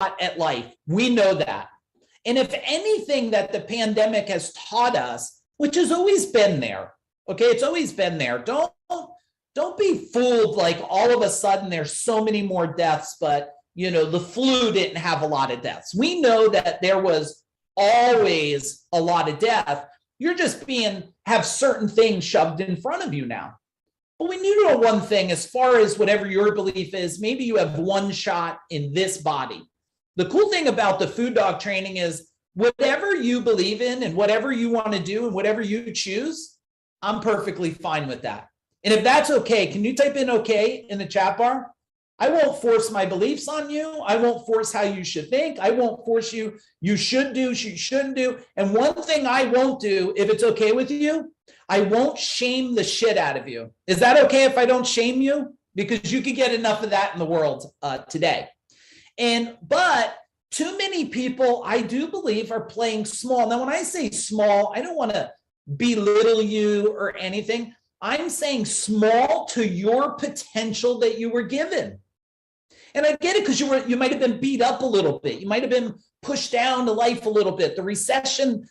at life. We know that. And if anything that the pandemic has taught us, which has always been there, okay, it's always been there. Don't be fooled like all of a sudden there's so many more deaths, but the flu didn't have a lot of deaths. We know that there was always a lot of death. You're just have certain things shoved in front of you now. But we need to know one thing, as far as whatever your belief is, maybe you have one shot in this body. The cool thing about the food dog training is whatever you believe in and whatever you want to do and whatever you choose, I'm perfectly fine with that. And if that's okay, can you type in okay in the chat bar? I won't force my beliefs on you. I won't force how you should think. I won't force you should do, you shouldn't do. And one thing I won't do, if it's okay with you, I won't shame the shit out of you. Is that okay if I don't shame you? Because you can get enough of that in the world today. But too many people, I do believe, are playing small. Now, when I say small, I don't want to belittle you or anything. I'm saying small to your potential that you were given. And I get it, because you might have been beat up a little bit. You might have been pushed down to life a little bit. The recession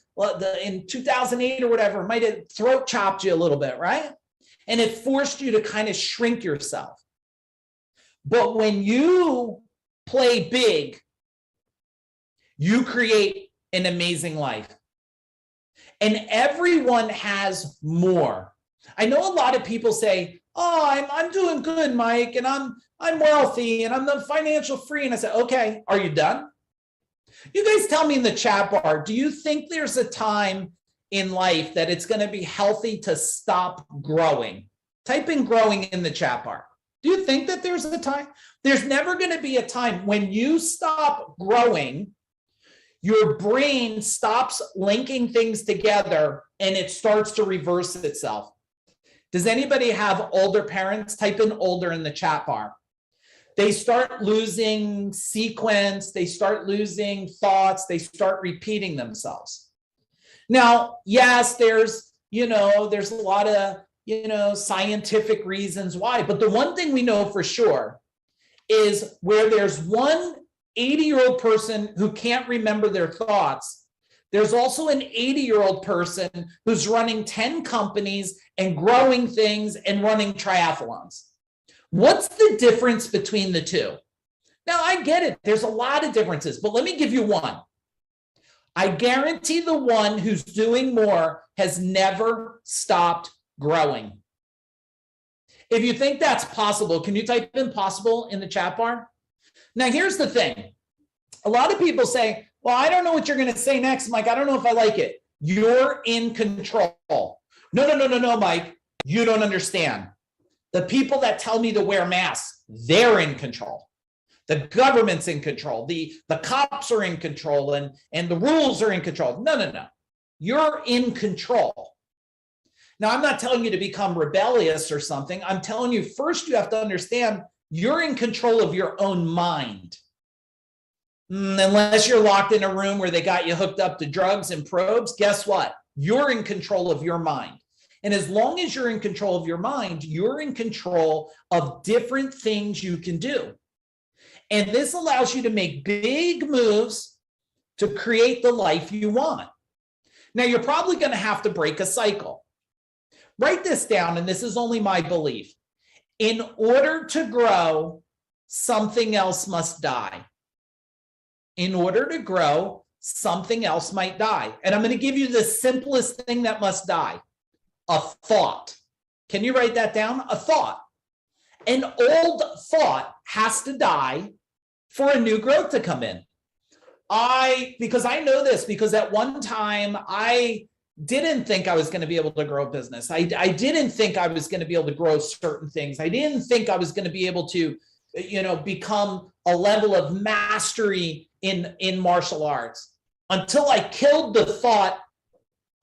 in 2008 or whatever might have throat chopped you a little bit, right? And it forced you to kind of shrink yourself. But when you play big, you create an amazing life. And everyone has more. I know a lot of people say, oh, I'm doing good, Mike, and I'm wealthy and I'm the financial free. And I said, okay, are you done? You guys tell me in the chat bar, do you think there's a time in life that it's going to be healthy to stop growing? Type in growing in the chat bar. Do you think that there's a time? There's never going to be a time when you stop growing, your brain stops linking things together and it starts to reverse itself. Does anybody have older parents? Type in older in the chat bar. They start losing sequence. They start losing thoughts. They start repeating themselves. Now, yes, there's a lot of, scientific reasons why. But the one thing we know for sure is where there's one 80-year-old person who can't remember their thoughts, there's also an 80-year-old person who's running 10 companies and growing things and running triathlons. What's the difference between the two? Now, I get it. There's a lot of differences, but let me give you one. I guarantee the one who's doing more has never stopped growing. If you think that's possible, can you type in possible in the chat bar? Now, here's the thing. A lot of people say, well, I don't know what you're going to say next, Mike. I don't know if I like it. You're in control. No, Mike. You don't understand. The people that tell me to wear masks, they're in control. The government's in control. The cops are in control and the rules are in control. No. You're in control. Now, I'm not telling you to become rebellious or something. I'm telling you, first, you have to understand you're in control of your own mind. Unless you're locked in a room where they got you hooked up to drugs and probes, guess what? You're in control of your mind. And as long as you're in control of your mind, you're in control of different things you can do. And this allows you to make big moves to create the life you want. Now, you're probably going to have to break a cycle. Write this down, and this is only my belief. In order to grow, something else must die. In order to grow, something else might die. And I'm going to give you the simplest thing that must die. A thought. Can you write that down? A thought. An old thought has to die for a new growth to come in. Because I know this, because at one time I didn't think I was going to be able to grow a business. I didn't think I was going to be able to grow certain things. I didn't think I was going to be able to, become a level of mastery in martial arts until I killed the thought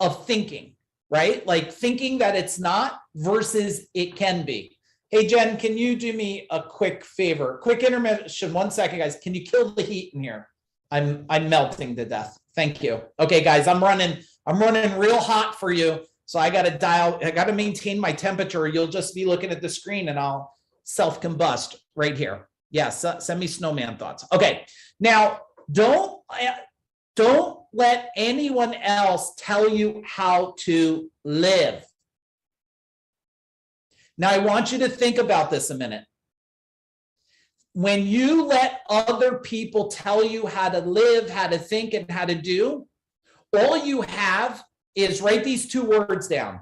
of thinking, right? Like thinking that it's not versus it can be. Hey, Jen, can you do me a quick favor? Quick intermission. 1 second, guys. Can you kill the heat in here? I'm melting to death. Thank you. Okay, guys, I'm running real hot for you. So I got to maintain my temperature. You'll just be looking at the screen and I'll self-combust right here. Yes, send me snowman thoughts. Okay, Now, don't let anyone else tell you how to live. Now, I want you to think about this a minute. When you let other people tell you how to live, how to think, and how to do, all you have is write these two words down: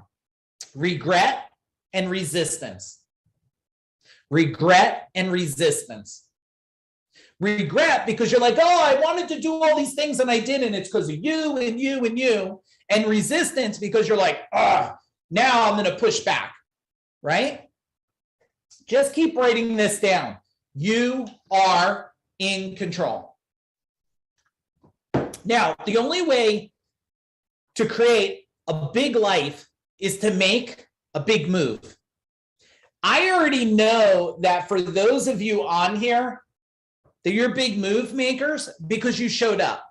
regret and resistance. Regret and resistance. Regret because you're like, oh, I wanted to do all these things and I didn't. It's because of you and you and you. And resistance because you're like, oh, now I'm going to push back, right? Just keep writing this down. You are in control. Now, the only way to create a big life is to make a big move. I already know that for those of you on here, that you're big move makers because you showed up.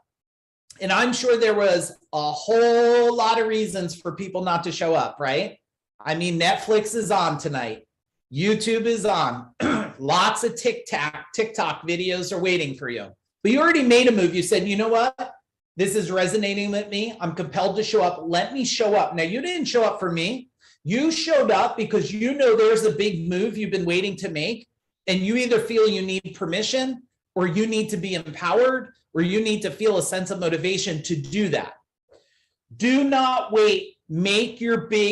And I'm sure there was a whole lot of reasons for people not to show up, right? I mean, Netflix is on tonight. YouTube is on. Lots of TikTok videos are waiting for you. But you already made a move. You said, you know what? This is resonating with me. I'm compelled to show up. Let me show up. Now, you didn't show up for me. You showed up because you know there's a big move you've been waiting to make. And you either feel you need permission, or you need to be empowered, or you need to feel a sense of motivation to do that. Do not wait. Make your big